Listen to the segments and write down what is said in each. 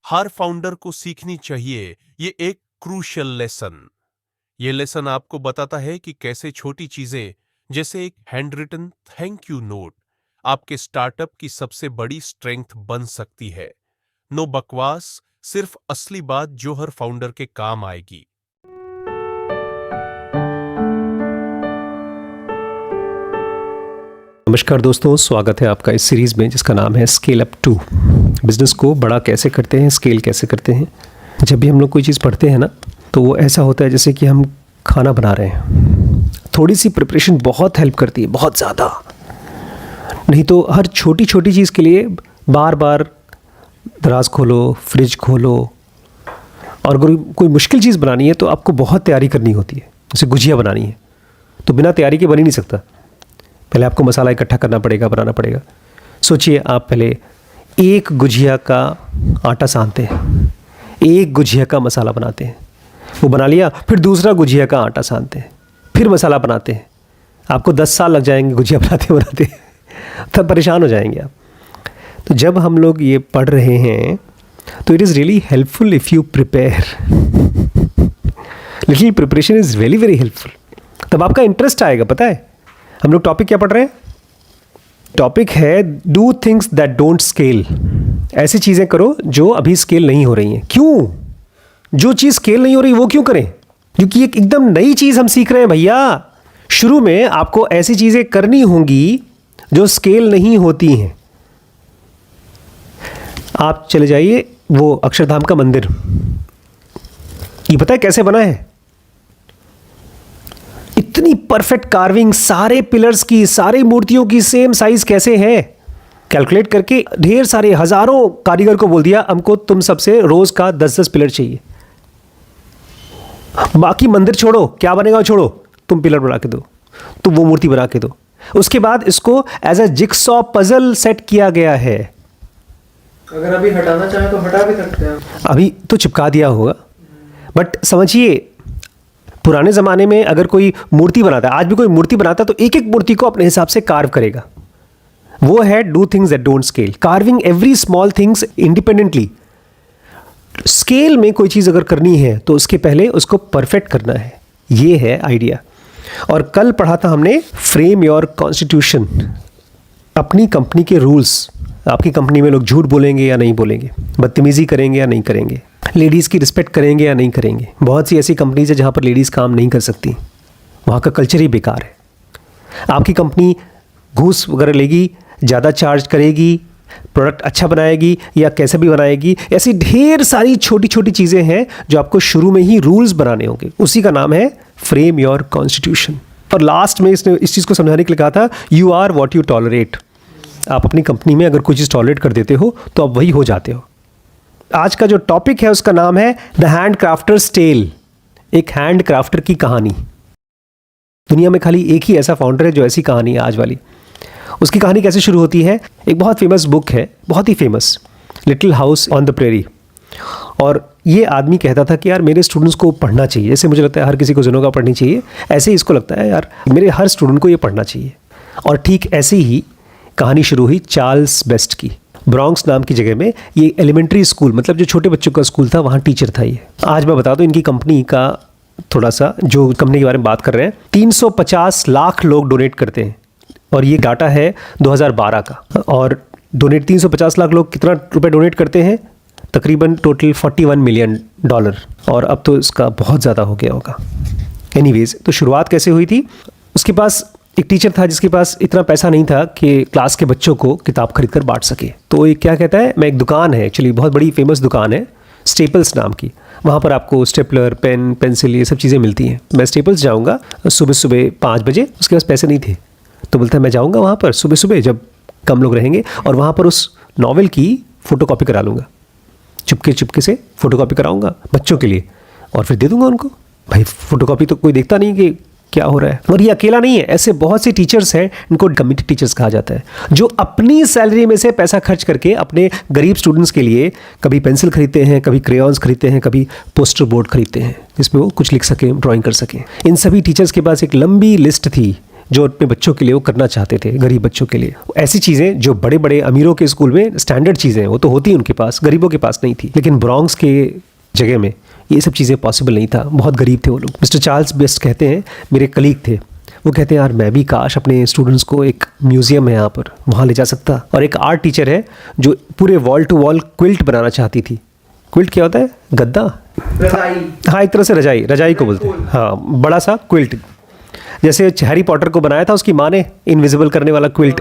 हर founder को सीखनी चाहिए ये एक क्रूशियल लेसन। ये लेसन आपको बताता है कि कैसे छोटी चीजें जैसे एक hand written thank you note आपके स्टार्टअप की सबसे बड़ी स्ट्रेंथ बन सकती है। नो बकवास, सिर्फ असली बात जो हर फाउंडर के काम आएगी। नमस्कार दोस्तों, स्वागत है आपका इस सीरीज़ में जिसका नाम है स्केल अप टू। बिज़नेस को बड़ा कैसे करते हैं, स्केल कैसे करते हैं। जब भी हम लोग कोई चीज़ पढ़ते हैं ना, तो वो ऐसा होता है जैसे कि हम खाना बना रहे हैं। थोड़ी सी प्रिपरेशन बहुत हेल्प करती है, बहुत ज़्यादा। नहीं तो हर छोटी छोटी चीज़ के लिए बार बार दराज खोलो, फ्रिज खोलो। और अगर कोई मुश्किल चीज़ बनानी है तो आपको बहुत तैयारी करनी होती है। जैसे गुजिया बनानी है तो बिना तैयारी के बन ही नहीं सकता। पहले आपको मसाला इकट्ठा करना पड़ेगा, बनाना पड़ेगा। सोचिए, आप पहले एक गुजिया का आटा सानते हैं, एक गुजिया का मसाला बनाते हैं, वो बना लिया, फिर दूसरा गुजिया का आटा सानते हैं, फिर मसाला बनाते हैं। आपको 10 साल लग जाएंगे गुजिया बनाते बनाते, तब परेशान हो जाएंगे आप। तो जब हम लोग ये पढ़ रहे हैं तो it is really helpful if you prepare. Little preparation is very very helpful. तब आपका इंटरेस्ट आएगा। पता है हम लोग टॉपिक क्या पढ़ रहे हैं? टॉपिक है do things that don't scale. ऐसी चीज़ें करो जो अभी स्केल नहीं हो रही हैं। क्यों? जो चीज़ स्केल नहीं हो रही वो क्यों करें? क्योंकि एक एकदम नई चीज़ हम सीख रहे हैं भैया। शुरू में आपको ऐसी चीज़ें करनी होंगी जो स्केल नहीं होती हैं। आप चले जाइए वो अक्षरधाम का मंदिर, ये पता है कैसे बना है? इतनी परफेक्ट कार्विंग, सारे पिलर्स की, सारी मूर्तियों की सेम साइज कैसे है? कैलकुलेट करके ढेर सारे हजारों कारीगर को बोल दिया हमको तुम सबसे रोज का 10-10 पिलर चाहिए। बाकी मंदिर छोड़ो, क्या बनेगा छोड़ो, तुम पिलर बना के दो, तुम वो मूर्ति बना के दो। उसके बाद इसको as a jigsaw puzzle set किया गया है। अगर अभी हटाना चाहे तो हटा भी सकते हैं। अभी तो चिपका दिया होगा, बट समझिए पुराने ज़माने में अगर कोई मूर्ति बनाता है, आज भी कोई मूर्ति बनाता है, तो एक एक मूर्ति को अपने हिसाब से कार्व करेगा। वो है do things that don't scale, carving every small things independently. Scale में कोई चीज़ अगर करनी है तो उसके पहले उसको परफेक्ट करना है। ये है आइडिया। और कल पढ़ा था हमने फ्रेम योर कॉन्स्टिट्यूशन, अपनी कंपनी के रूल्स। आपकी कंपनी में लोग झूठ बोलेंगे या नहीं बोलेंगे, बदतमीज़ी करेंगे या नहीं करेंगे, लेडीज़ की रिस्पेक्ट करेंगे या नहीं करेंगे। बहुत सी ऐसी कंपनीज है जहाँ पर लेडीज़ काम नहीं कर सकती, वहाँ का कल्चर ही बेकार है। आपकी कंपनी घूस वगैरह लेगी, ज़्यादा चार्ज करेगी, प्रोडक्ट अच्छा बनाएगी या कैसे भी बनाएगी। ऐसी ढेर सारी छोटी छोटी चीज़ें हैं जो आपको शुरू में ही रूल्स बनाने होंगे। उसी का नाम है फ्रेम योर कॉन्स्टिट्यूशन। और लास्ट में इसने इस चीज़ को समझाने के लिए कहा था you are what you tolerate. आप अपनी कंपनी में अगर कोई चीज़ टॉलरेट कर देते हो तो आप वही हो जाते हो। आज का जो टॉपिक है उसका नाम है द हैंड क्राफ्टर्स टेल, एक हैंड क्राफ्टर की कहानी। दुनिया में खाली एक ही ऐसा फाउंडर है जो ऐसी कहानी है आज वाली। उसकी कहानी कैसे शुरू होती है? एक बहुत फेमस बुक है, बहुत ही famous, Little House on the Prairie. और ये आदमी कहता था कि यार मेरे स्टूडेंट्स को पढ़ना चाहिए। जैसे मुझे लगता है हर किसी को जनोगा पढ़नी चाहिए, ऐसे ही इसको लगता है यार मेरे हर स्टूडेंट को ये पढ़ना चाहिए। और ठीक ऐसे ही कहानी शुरू हुई चार्ल्स बेस्ट की। ब्रॉन्क्स नाम की जगह में ये एलिमेंट्री स्कूल, मतलब जो छोटे बच्चों का स्कूल था, वहाँ टीचर था ये। आज मैं बता दूं इनकी कंपनी का थोड़ा सा, जो कंपनी के बारे में बात कर रहे हैं। 350 लाख लोग डोनेट करते हैं और ये डाटा है 2012 का। और डोनेट 350 लाख लोग कितना रुपए डोनेट करते हैं? तकरीबन टोटल $41 मिलियन। और अब तो इसका बहुत ज़्यादा हो गया होगा। एनीवेज, तो शुरुआत कैसे हुई थी? उसके पास एक टीचर था जिसके पास इतना पैसा नहीं था कि क्लास के बच्चों को किताब खरीद कर बांट सके। तो ये क्या कहता है, मैं एक दुकान है, एक्चुअली बहुत बड़ी फेमस दुकान है स्टेपल्स नाम की। वहाँ पर आपको स्टेपलर, पेन, पेंसिल, ये सब चीज़ें मिलती हैं। मैं स्टेपल्स जाऊँगा सुबह सुबह 5 बजे। उसके पास पैसे नहीं थे तो बोलता है मैं जाऊँगा वहाँ पर सुबह सुबह जब कम लोग रहेंगे और वहाँ पर उस नॉवेल की फ़ोटोकॉपी करा लूँगा। चुपके चुपके से फ़ोटोकॉपी कराऊँगा बच्चों के लिए और फिर दे दूँगा उनको। भाई फ़ोटोकॉपी तो कोई देखता नहीं कि क्या हो रहा है। और ये अकेला नहीं है, ऐसे बहुत से टीचर्स हैं, इनको कमिटेड टीचर्स कहा जाता है, जो अपनी सैलरी में से पैसा खर्च करके अपने गरीब स्टूडेंट्स के लिए कभी पेंसिल खरीदते हैं, कभी क्रेयॉन्स खरीदते हैं, कभी पोस्टर बोर्ड खरीदते हैं जिसमें वो कुछ लिख सकें, ड्राइंग कर सकें। इन सभी टीचर्स के पास एक लंबी लिस्ट थी जो अपने बच्चों के लिए वो करना चाहते थे, गरीब बच्चों के लिए। ऐसी चीज़ें जो बड़े बड़े अमीरों के स्कूल में स्टैंडर्ड चीज़ें हैं वो तो होती उनके पास, गरीबों के पास नहीं थी। लेकिन ब्रॉन्क्स के जगह में ये सब चीज़ें पॉसिबल नहीं था, बहुत गरीब थे वो लोग। मिस्टर चार्ल्स बेस्ट कहते हैं, मेरे कलीग थे, वो कहते हैं यार मैं भी काश अपने स्टूडेंट्स को, एक म्यूज़ियम है यहाँ पर, वहाँ ले जा सकता। और एक आर्ट टीचर है जो पूरे वॉल टू वॉल क्विल्ट बनाना चाहती थी। क्विल्ट क्या होता है? गद्दा, रजाई। हाँ एक तरह से रजाई, रजाई को बोलते हैं। हाँ, बड़ा सा क्विल्ट, जैसे हैरी पॉटर को बनाया था उसकी माँ ने, इनविजिबल करने वाला क्विल्ट।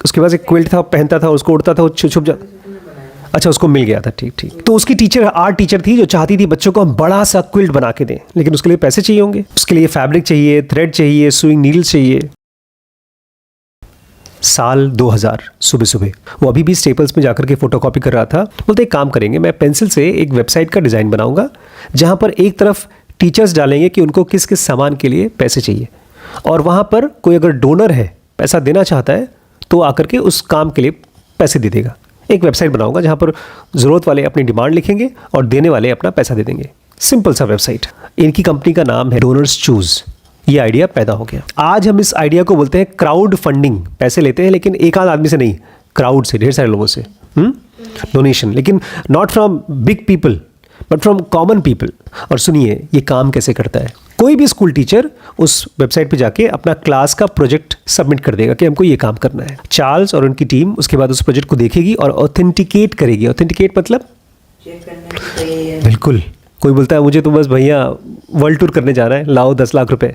उसके पास एक क्विल्ट था, पहनता था, उसको उड़ता था, वो छुप जाता। अच्छा, उसको मिल गया था, ठीक ठीक। तो उसकी टीचर आर्ट टीचर थी जो चाहती थी बच्चों को हम बड़ा सा क्विल्ट बना के दें, लेकिन उसके लिए पैसे चाहिए होंगे, उसके लिए फैब्रिक चाहिए, थ्रेड चाहिए, सुइंग नीडल्स चाहिए। साल 2000 सुबह सुबह वो अभी भी स्टेपल्स में जाकर के फोटोकॉपी कर रहा था। बोलते एक काम करेंगे, मैं पेंसिल से एक वेबसाइट का डिज़ाइन बनाऊंगा जहां पर एक तरफ टीचर्स डालेंगे कि उनको किस किस सामान के लिए पैसे चाहिए, और वहां पर कोई अगर डोनर है, पैसा देना चाहता है, तो आकर के उस काम के लिए पैसे दे देगा। एक वेबसाइट बनाऊंगा जहां पर ज़रूरत वाले अपनी डिमांड लिखेंगे और देने वाले अपना पैसा दे देंगे। सिंपल सा वेबसाइट। इनकी कंपनी का नाम है डोनर्स चूज़। ये आइडिया पैदा हो गया। आज हम इस आइडिया को बोलते हैं क्राउड फंडिंग। पैसे लेते हैं लेकिन एक आध आदमी से नहीं, क्राउड से, ढेर सारे लोगों से डोनेशन, लेकिन not from big people but from common people. और सुनिए ये काम कैसे करता है। कोई भी स्कूल टीचर उस वेबसाइट पे जाके अपना क्लास का प्रोजेक्ट सबमिट कर देगा कि हमको ये काम करना है। चार्ल्स और उनकी टीम उसके बाद उस प्रोजेक्ट को देखेगी और ऑथेंटिकेट करेगी। ऑथेंटिकेट मतलब चेक करना कि सही है। बिल्कुल। कोई बोलता है मुझे तो बस भैया वर्ल्ड टूर करने जाना है, लाओ 10 लाख रुपए,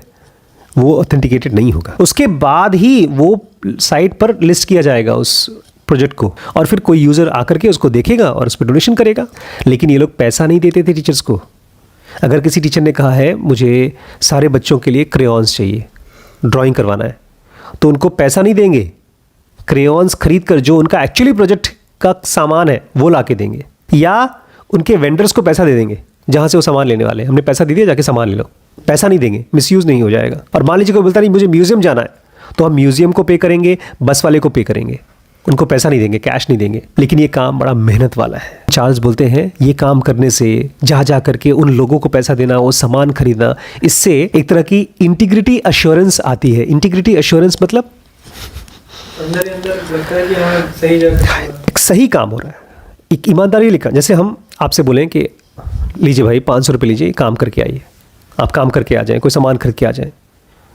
वो ऑथेंटिकेटेड नहीं होगा। उसके बाद ही वो साइट पर लिस्ट किया जाएगा उस प्रोजेक्ट को, और फिर कोई यूज़र आकर के उसको देखेगा और उस पर डोनेशन करेगा। लेकिन ये लोग पैसा नहीं देते थे टीचर्स को। अगर किसी टीचर ने कहा है मुझे सारे बच्चों के लिए क्रेयॉन्स चाहिए, ड्राइंग करवाना है, तो उनको पैसा नहीं देंगे। क्रेयॉन्स खरीद कर जो उनका एक्चुअली प्रोजेक्ट का सामान है वो ला के देंगे, या उनके वेंडर्स को पैसा दे देंगे जहाँ से वो सामान लेने वाले हैं। हमने पैसा दे दिया, जाके सामान ले लो। पैसा नहीं देंगे, मिसयूज़ नहीं हो जाएगा। और मान लीजिए कोई बोलता नहीं मुझे म्यूज़ियम जाना है, तो हम म्यूज़ियम को पे करेंगे, बस वाले को पे करेंगे, उनको पैसा नहीं देंगे, कैश नहीं देंगे। लेकिन ये काम बड़ा मेहनत वाला है। चार्ल्स बोलते हैं ये काम करने से, जहाँ जा करके उन लोगों को पैसा देना, वो सामान खरीदना, इससे एक तरह की इंटीग्रिटी अश्योरेंस आती है। इंटीग्रिटी अश्योरेंस मतलब अंदर ही अंदर लगता है कि हाँ सही जगह एक सही काम हो रहा है, एक ईमानदारी लिखा। जैसे हम आपसे बोलें कि लीजिए भाई 500 रुपये लीजिए, काम करके आइए, आप काम करके आ जाएं, कोई सामान खरीद के आ जाएं,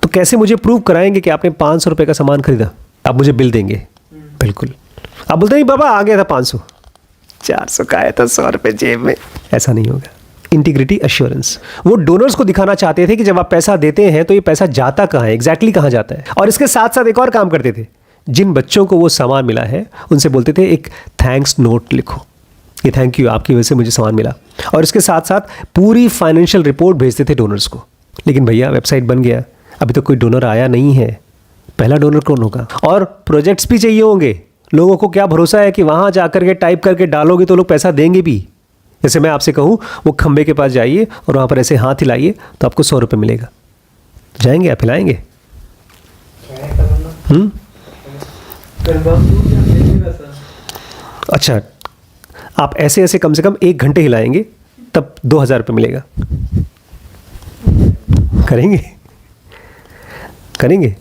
तो कैसे मुझे प्रूव कराएंगे कि आपने 500 रुपये का सामान खरीदा? आप मुझे बिल देंगे। बिल्कुल। आप बोलते नहीं बाबा आ गया था 500, 400 का आया था, 100 रुपये जेब में। ऐसा नहीं होगा। इंटीग्रिटी अश्योरेंस वो डोनर्स को दिखाना चाहते थे कि जब आप पैसा देते हैं तो ये पैसा जाता कहाँ है, एग्जैक्टली कहाँ जाता है। और इसके साथ साथ एक और काम करते थे, जिन बच्चों को वो सामान मिला है उनसे बोलते थे एक थैंक्स नोट लिखो, ये थैंक यू, आपकी वजह से मुझे सामान मिला। और इसके साथ साथ पूरी फाइनेंशियल रिपोर्ट भेजते थे डोनर्स को। लेकिन भैया वेबसाइट बन गया, अभी तो कोई डोनर आया नहीं है, पहला डोनर कौन होगा? और प्रोजेक्ट्स भी चाहिए होंगे। लोगों को क्या भरोसा है कि वहाँ जा कर के टाइप करके डालोगे तो लोग पैसा देंगे भी? जैसे मैं आपसे कहूँ वो खंबे के पास जाइए और वहाँ पर ऐसे हाथ हिलाइए तो आपको 100 रुपये मिलेगा, जाएंगे आप? हिलाएंगे? अच्छा, आप ऐसे ऐसे कम से कम 1 घंटे हिलाएंगे तब 2000 रुपये मिलेगा। करेंगे? करेंगे?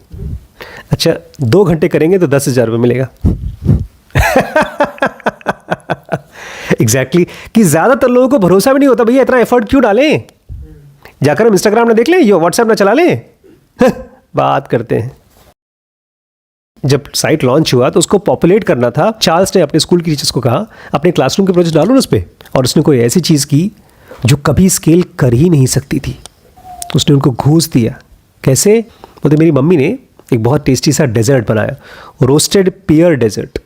अच्छा 2 घंटे करेंगे तो 10,000 रुपये मिलेगा। एग्जैक्टली कि ज़्यादातर लोगों को भरोसा भी नहीं होता, भैया इतना एफर्ट क्यों डालें, जाकर हम इंस्टाग्राम ना देख लें, ये व्हाट्सएप ना चला लें। बात करते हैं। जब साइट लॉन्च हुआ तो उसको पॉपुलेट करना था। चार्ल्स ने अपने स्कूल की टीचर्स को कहा अपने क्लासरूम के प्रोजेक्ट डालो ना उस पर, और उसने कोई ऐसी चीज़ की जो कभी स्केल कर ही नहीं सकती थी। उसने उनको घूस दिया। कैसे? बोलते मेरी मम्मी ने एक बहुत टेस्टी सा डेजर्ट बनाया, रोस्टेड पियर डेजर्ट,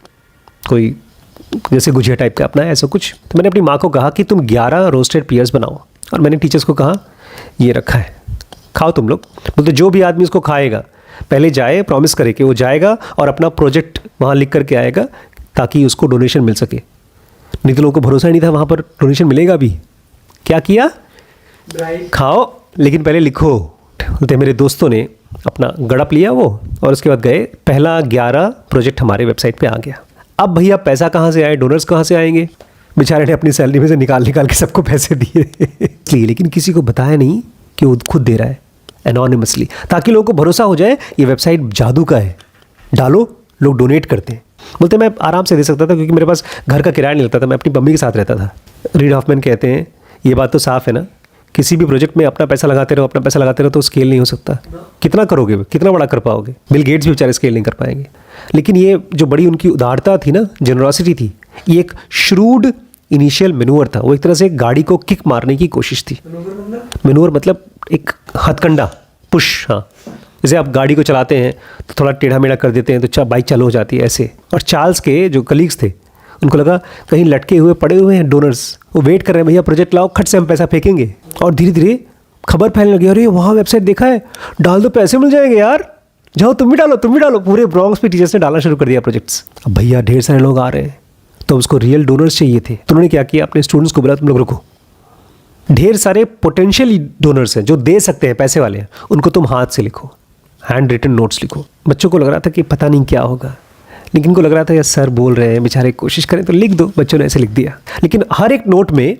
कोई जैसे गुजिया टाइप का अपना ऐसा कुछ। तो मैंने अपनी माँ को कहा कि तुम 11 रोस्टेड पियर्स बनाओ, और मैंने टीचर्स को कहा ये रखा है, खाओ तुम लोग। बोलते जो भी आदमी उसको खाएगा पहले जाए, प्रॉमिस करे कि वो जाएगा और अपना प्रोजेक्ट वहाँ लिख करके आएगा ताकि उसको डोनेशन मिल सके। नहीं तो लोगों को भरोसा नहीं था वहाँ पर डोनेशन मिलेगा भी। क्या किया? खाओ लेकिन पहले लिखो। बोलते मेरे दोस्तों ने अपना गड़प लिया वो, और उसके बाद गए, पहला 11 प्रोजेक्ट हमारे वेबसाइट पे आ गया। अब भैया पैसा कहाँ से आए, डोनर्स कहाँ से आएंगे? बेचारे ने अपनी सैलरी में से निकाल निकाल के सबको पैसे दिए। इसलिए, लेकिन किसी को बताया नहीं कि वो खुद दे रहा है। एनोनिमसली, ताकि लोगों को भरोसा हो जाए ये वेबसाइट जादू का है, डालो लोग डोनेट करते हैं। बोलते मैं आराम से दे सकता था क्योंकि मेरे पास घर का किराया नहीं लगता था, मैं अपनी मम्मी के साथ रहता था। रीड हॉफमैन कहते हैं ये बात तो साफ है ना, किसी भी प्रोजेक्ट में अपना पैसा लगाते रहो तो स्केल नहीं हो सकता। कितना करोगे, कितना बड़ा कर पाओगे? बिल गेट्स भी बेचारे स्केल नहीं कर पाएंगे। लेकिन ये जो बड़ी उनकी उदारता थी ना, जेनरॉसिटी थी, ये एक श्रूड इनिशियल मैनूवर था। वो एक तरह से गाड़ी को किक मारने की कोशिश थी। मैनूवर मतलब एक हथकंडा, पुश। हाँ, जैसे आप गाड़ी को चलाते हैं तो थोड़ा टेढ़ा मेढ़ा कर देते हैं तो बाइक चालू हो जाती है, ऐसे। और चार्ल्स के जो कलीग्स थे उनको लगा कहीं लटके हुए पड़े हुए हैं डोनर्स, वो वेट कर रहे हैं भैया प्रोजेक्ट लाओ, खट से हम पैसा फेंकेंगे। और धीरे धीरे खबर फैलने लगी, अरे वहाँ वेबसाइट देखा है, डाल दो पैसे मिल जाएंगे यार, जाओ तुम भी डालो। पूरे ब्रॉन्क्स पे टीचर्स ने डालना शुरू कर दिया प्रोजेक्ट्स। अब भैया ढेर सारे लोग आ रहे हैं, तो उसको रियल डोनर्स चाहिए थे। तो उन्होंने क्या किया, अपने स्टूडेंट्स को बोला तुम लोग रुको, ढेर सारे पोटेंशियल डोनर्स हैं जो दे सकते हैं, पैसे वाले हैं, उनको तुम हाथ से लिखो, हैंड रिटन नोट्स लिखो। बच्चों को लग रहा था कि पता नहीं क्या होगा, लेकिन इनको लग रहा था यार सर बोल रहे हैं, बेचारे कोशिश करें तो लिख दो। बच्चों ने ऐसे लिख दिया। लेकिन हर एक नोट में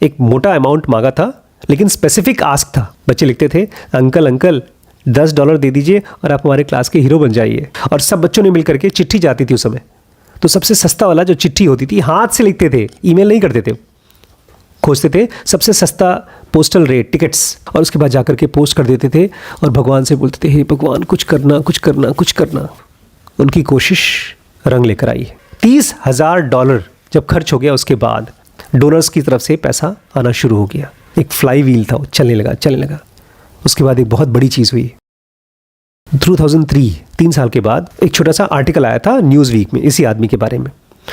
एक मोटा अमाउंट मांगा था, लेकिन स्पेसिफिक आस्क था। बच्चे लिखते थे अंकल $10 दे दीजिए और आप हमारे क्लास के हीरो बन जाइए। और सब बच्चों ने मिल करके चिट्ठी जाती थी उस समय, तो सबसे सस्ता वाला जो चिट्ठी होती थी, हाथ से लिखते थे, ईमेल नहीं करते थे, खोजते थे सबसे सस्ता पोस्टल रेट टिकट्स, और उसके बाद जाकर के पोस्ट कर देते थे और भगवान से बोलते थे हे भगवान कुछ करना। उनकी कोशिश रंग लेकर आई। $30,000 जब खर्च हो गया, उसके बाद डोनर्स की तरफ से पैसा आना शुरू हो गया। एक फ्लाई व्हील था, वो चलने लगा। उसके बाद एक बहुत बड़ी चीज़ हुई। 2003, 3 साल के बाद एक छोटा सा आर्टिकल आया था न्यूज़ वीक में इसी आदमी के बारे में,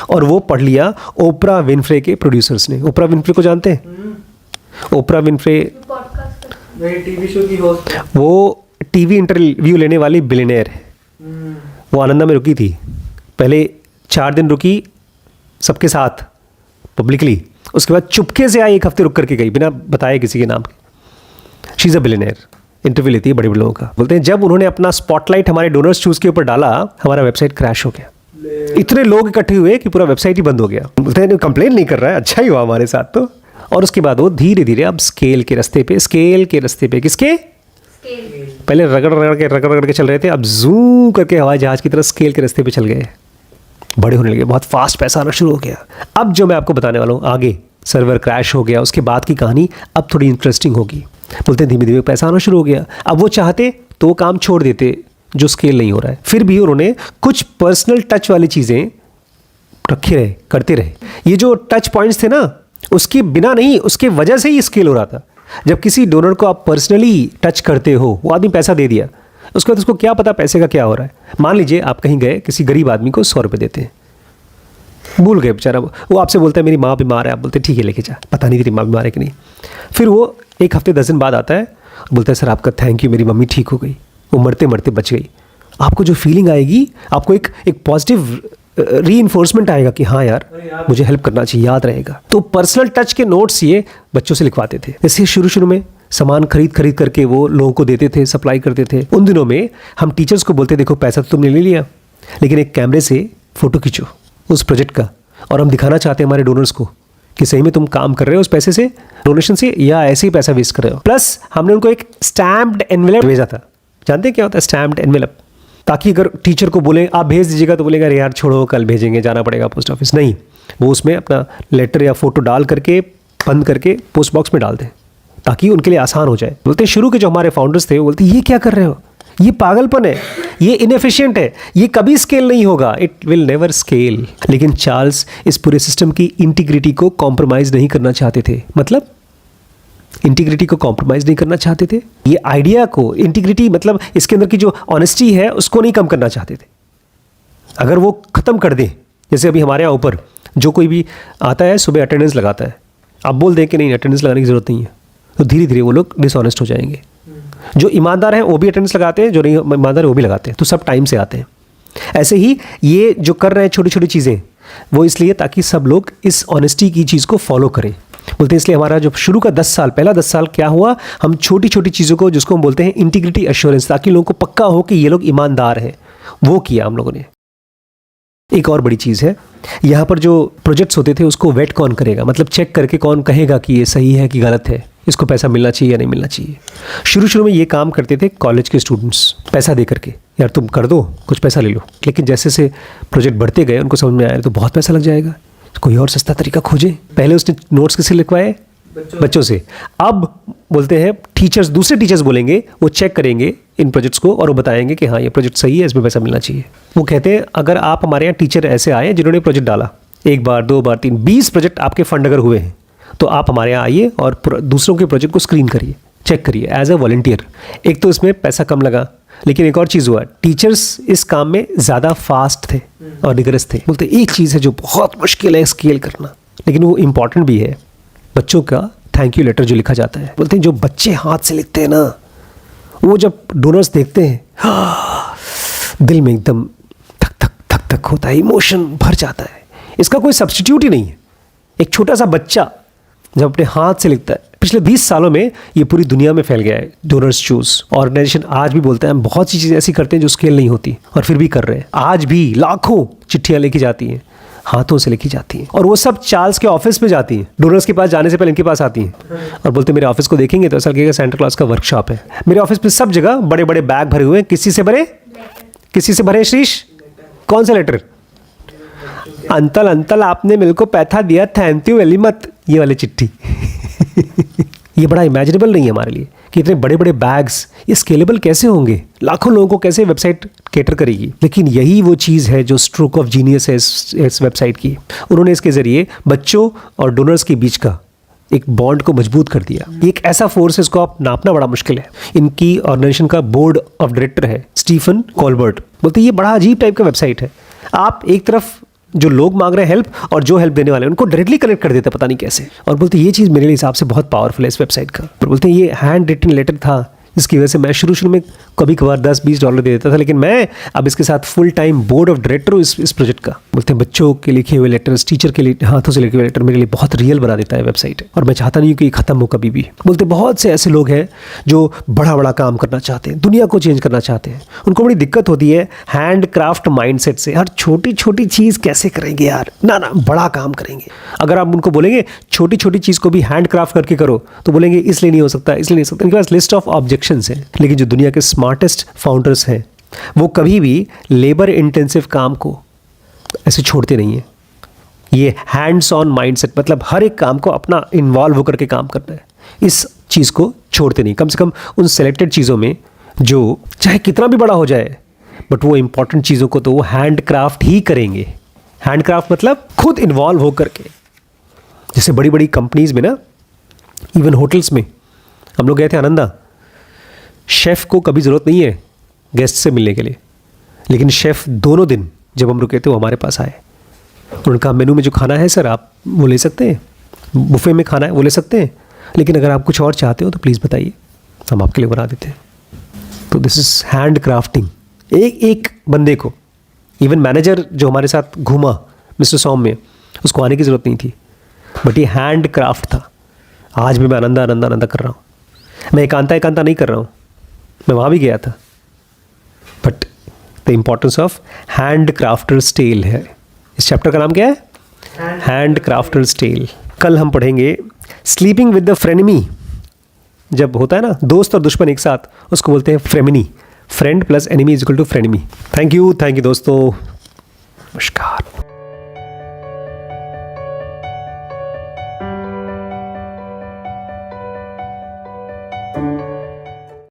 और वो पढ़ लिया ओपरा विनफ्रे के प्रोड्यूसर्स ने। ओपरा विनफ्रे को जानते हैं? ओपरा विनफ्रे टीवी शो की होस्ट, वो टीवी इंटरव्यू लेने वाली बिलियनेयर है। वो आनंदा में रुकी थी, पहले 4 दिन रुकी सबके साथ पब्लिकली, उसके बाद चुपके से आई, 1 हफ्ते रुक करके गई बिना बताए किसी के नाम के। She is a billionaire. Interview लेती है बड़े बड़े लोगों का। बोलते हैं जब उन्होंने अपना स्पॉटलाइट हमारे डोनर्स चूज के ऊपर डाला, हमारा वेबसाइट क्रैश हो गया। इतने लोग इकट्ठे हुए कि पूरा वेबसाइट ही बंद हो गया। बोलते हैं कंप्लेन नहीं कर रहा है, अच्छा ही हुआ हमारे साथ तो। और उसके बाद वो धीरे धीरे अब स्केल के रास्ते पे किसके पहले रगड़ के चल रहे थे, अब जू करके हवाई जहाज की तरह स्केल के रास्ते पे चल गए, बड़े होने लगे, बहुत फास्ट पैसा आना शुरू हो गया। अब जो मैं आपको बताने वाला हूँ आगे, सर्वर क्रैश हो गया, उसके बाद की कहानी अब थोड़ी इंटरेस्टिंग होगी। बोलते हैं धीमे धीमे पैसा आना शुरू हो गया। अब वो चाहते तो काम छोड़ देते जो स्केल नहीं हो रहा है, फिर भी उन्होंने कुछ पर्सनल टच वाली चीज़ें रखे रहे, करते रहे। ये जो टच पॉइंट्स थे ना, उसके बिना नहीं, उसके वजह से ही स्केल हो रहा था। जब किसी डोनर को आप पर्सनली टच करते हो, वो आदमी पैसा दे दिया, उसके बाद उसको क्या पता पैसे का क्या हो रहा है। मान लीजिए आप कहीं गए, किसी गरीब आदमी को 100 रुपये देते हैं, भूल गए बेचारा, वो आपसे बोलता है मेरी माँ बीमार है, आप बोलते हैं ठीक है लेके जा, पता नहीं तेरी माँ बीमार है कि नहीं। फिर वो 1 हफ्ते 10 दिन बाद आता है, बोलता है सर आपका थैंक यू, मेरी मम्मी ठीक हो गई, वो मरते मरते बच गई। आपको जो फीलिंग आएगी, आपको एक पॉजिटिव रीइंफोर्समेंट आएगा कि हाँ यार मुझे हेल्प करना चाहिए, याद रहेगा। तो पर्सनल टच के नोट्स ये बच्चों से लिखवाते थे। जैसे शुरू में सामान खरीद करके वो लोगों को देते थे, सप्लाई करते थे। उन दिनों में हम टीचर्स को बोलते देखो पैसा तो तुमने ले लिया, लेकिन एक कैमरे से फ़ोटो खींचो उस प्रोजेक्ट का, और हम दिखाना चाहते हैं हमारे डोनर्स को कि सही में तुम काम कर रहे हो उस पैसे से, डोनेशन से, या ऐसे ही पैसा वेस्ट कर रहे हो। प्लस हमने उनको एक स्टैम्प्ड एनवेलप भेजा था। जानते हैं क्या होता है स्टैम्प्ड एनवेलप? ताकि अगर टीचर को बोले आप भेज दीजिएगा तो बोलेगा अरे यार छोड़ो कल भेजेंगे, जाना पड़ेगा पोस्ट ऑफिस। नहीं, वो उसमें अपना लेटर या फोटो डाल करके बंद करके पोस्ट बॉक्स में डाल दें, ताकि उनके लिए आसान हो जाए। बोलते शुरू के जो हमारे फाउंडर्स थे वो बोलते ये क्या कर रहे हो, ये पागलपन है, ये इनएफिशिएंट है, ये कभी स्केल नहीं होगा, इट विल नेवर स्केल। लेकिन चार्ल्स इस पूरे सिस्टम की इंटीग्रिटी को कॉम्प्रोमाइज़ नहीं करना चाहते थे। मतलब इंटीग्रिटी को कॉम्प्रोमाइज़ नहीं करना चाहते थे। ये आइडिया को, इंटीग्रिटी मतलब इसके अंदर की जो ऑनेस्टी है उसको नहीं कम करना चाहते थे। अगर वो ख़त्म कर दें, जैसे अभी हमारे यहाँ ऊपर जो कोई भी आता है सुबह अटेंडेंस लगाता है, आप बोल दें कि नहीं अटेंडेंस लगाने की ज़रूरत नहीं है, तो धीरे धीरे वो लोग डिसऑनेस्ट हो जाएंगे। जो ईमानदार हैं वो भी अटेंडेंस लगाते हैं, जो नहीं ईमानदार है वो भी लगाते हैं, तो सब टाइम से आते हैं। ऐसे ही ये जो कर रहे हैं छोटी छोटी चीज़ें, वो इसलिए ताकि सब लोग इस ऑनेस्टी की चीज़ को फॉलो करें। बोलते हैं इसलिए हमारा जो शुरू का 10 साल, पहला 10 साल क्या हुआ, हम छोटी छोटी चीज़ों को, जिसको हम बोलते हैं इंटीग्रिटी एश्योरेंस, ताकि लोगों को पक्का हो कि ये लोग ईमानदार हैं, वो किया हम लोगों ने। एक और बड़ी चीज़ है, यहाँ पर जो प्रोजेक्ट्स होते थे उसको वेट कौन करेगा, मतलब चेक करके कौन कहेगा कि ये सही है कि गलत है, इसको पैसा मिलना चाहिए या नहीं मिलना चाहिए। शुरू में ये काम करते थे कॉलेज के स्टूडेंट्स, पैसा दे करके, यार तुम कर दो, कुछ पैसा ले लो। लेकिन जैसे से प्रोजेक्ट बढ़ते गए उनको समझ में आया तो बहुत पैसा लग जाएगा, कोई और सस्ता तरीका खोजे। पहले उसने नोट्स किससे लिखवाए? बच्चों से। अब बोलते हैं टीचर्स, दूसरे टीचर्स बोलेंगे, वो चेक करेंगे इन प्रोजेक्ट्स को और वो बताएंगे कि हाँ ये प्रोजेक्ट सही है, इसमें पैसा मिलना चाहिए। वो कहते हैं अगर आप हमारे यहाँ टीचर ऐसे आए जिन्होंने प्रोजेक्ट डाला, 1 बार 2 बार 3 20 प्रोजेक्ट आपके फंड अगर हुए हैं तो आप हमारे यहाँ आइए और दूसरों के प्रोजेक्ट को स्क्रीन करिए, चेक करिए एज अ वॉलंटियर। एक तो इसमें पैसा कम लगा, लेकिन एक और चीज़ हुआ, टीचर्स इस काम में ज़्यादा फास्ट थे और रिगरस थे। बोलते एक चीज़ है जो बहुत मुश्किल है स्केल करना, लेकिन वो इम्पॉर्टेंट भी है, बच्चों का थैंक यू लेटर जो लिखा जाता है। बोलते हैं जो बच्चे हाथ से लिखते हैं ना, वो जब डोनर्स देखते हैं दिल में एकदम धक धक धक धक होता है, इमोशन भर जाता है। इसका कोई सब्स्टिट्यूट ही नहीं है। एक छोटा सा बच्चा जब अपने हाथ से लिखता है, पिछले 20 सालों में ये पूरी दुनिया में फैल गया है। डोनर्स चूज ऑर्गेनाइजेशन आज भी बोलते हैं हम बहुत सी चीज़ें ऐसी करते हैं जो स्केल नहीं होती, और फिर भी कर रहे हैं। आज भी लाखों चिट्ठियाँ लिखी जाती हैं, हाथों से लिखी जाती हैं, और वो सब चार्ल्स के ऑफिस में जाती हैं। डोनर्स के पास जाने से पहले इनके पास आती हैं और बोलते हैं मेरे ऑफिस को देखेंगे तो ऐसा लगेगा सेंटा क्लॉज का वर्कशॉप है। मेरे ऑफिस में सब जगह बड़े बड़े बैग भरे हुए हैं। किसी से भरे श्रीश? कौन सा लेटर? अंतल आपने मेरे को पैसा दिया, थैंक यू वेरी मच, ये वाली चिट्ठी। ये बड़ा इमेजिनेबल नहीं है हमारे लिए कि इतने बड़े बड़े बैग्स ये स्केलेबल कैसे होंगे, लाखों लोगों को कैसे वेबसाइट कैटर करेगी। लेकिन यही वो चीज़ है जो स्ट्रोक ऑफ जीनियस है इस वेबसाइट की। उन्होंने इसके ज़रिए बच्चों और डोनर्स के बीच का एक बॉन्ड को मजबूत कर दिया। ये एक ऐसा फोर्स है, इसको आप नापना बड़ा मुश्किल है। इनकी ऑर्गेनाइजेशन का बोर्ड ऑफ डायरेक्टर है स्टीफन कॉलबर्ट। बोलते ये बड़ा अजीब टाइप का वेबसाइट है। आप एक तरफ जो लोग मांग रहे हैं हेल्प, और जो हेल्प देने वाले हैं उनको डायरेक्टली कनेक्ट कर देता पता नहीं कैसे। और बोलते ये चीज़ मेरे हिसाब से बहुत पावरफुल है इस वेबसाइट का। पर बोलते हैं ये हैंड रिटन लेटर था, जिसकी वजह से मैं शुरू में कभी कभार $10-20 दे देता था, लेकिन मैं अब इसके साथ full time board of director हूँ इस प्रोजेक्ट का। बोलते हैं बच्चों के लिखे हुए लेटर्स, टीचर के लिए हाथों से लिखे हुए लेटर मेरे लिए बहुत रियल बना देता है वेबसाइट, और मैं चाहता नहीं हूँ कि ये खत्म हो कभी भी। बोलते बहुत से ऐसे लोग हैं जो बड़ा बड़ा काम करना चाहते हैं, दुनिया को चेंज करना चाहते हैं, उनको बड़ी दिक्कत होती है हैंड क्राफ्ट माइंडसेट से। हर छोटी छोटी चीज़ कैसे करेंगे यार, ना बड़ा काम करेंगे। अगर आप उनको बोलेंगे छोटी छोटी चीज़ को भी हैंड क्राफ्ट करके करो तो बोलेंगे इसलिए नहीं हो सकता, इसलिए नहीं हो सकता। इनके पास लिस्ट ऑफ ऑब्जेक्शंस है। लेकिन जो दुनिया के स्मार्टेस्ट फाउंडर्स हैं वो कभी भी लेबर इंटेंसिव काम को ऐसे छोड़ते नहीं है। ये हैंड्स ऑन माइंडसेट, मतलब हर एक काम को अपना इन्वॉल्व होकर के काम करना है, इस चीज़ को छोड़ते नहीं। कम से कम उन सेलेक्टेड चीज़ों में जो चाहे कितना भी बड़ा हो जाए, बट वो इंपॉर्टेंट चीज़ों को तो वो हैंड क्राफ्ट ही करेंगे। हैंड क्राफ्ट मतलब खुद इन्वॉल्व होकर के। जैसे बड़ी बड़ी कंपनीज में ना, इवन होटल्स में, हम लोग गए थे आनंदा, शेफ़ को कभी ज़रूरत नहीं है गेस्ट से मिलने के लिए, लेकिन शेफ़ दोनों दिन जब हम रुके थे वो हमारे पास आए। उनका मेनू में जो खाना है सर आप वो ले सकते हैं, बुफे में खाना है वो ले सकते हैं, लेकिन अगर आप कुछ और चाहते हो तो प्लीज़ बताइए, हम आपके लिए बना देते हैं। तो दिस इज़ हैंड क्राफ्टिंग। एक बंदे को, इवन मैनेजर जो हमारे साथ घूमा मिस्टर सौम्य, उसको आने की ज़रूरत नहीं थी, बट ये हैंड क्राफ्ट था। आज भी मैं आनंदा कर रहा हूँ। मैं एकांता नहीं कर रहा हूँ, मैं वहाँ भी गया था, but the importance of hand crafters tale है। इस चैप्टर का नाम क्या है? Hand crafters tale. कल हम पढ़ेंगे स्लीपिंग विद द फ्रेनेमी। जब होता है ना दोस्त और दुश्मन एक साथ, उसको बोलते हैं frenemy. Friend plus enemy is equal to frenemy. Thank you दोस्तों।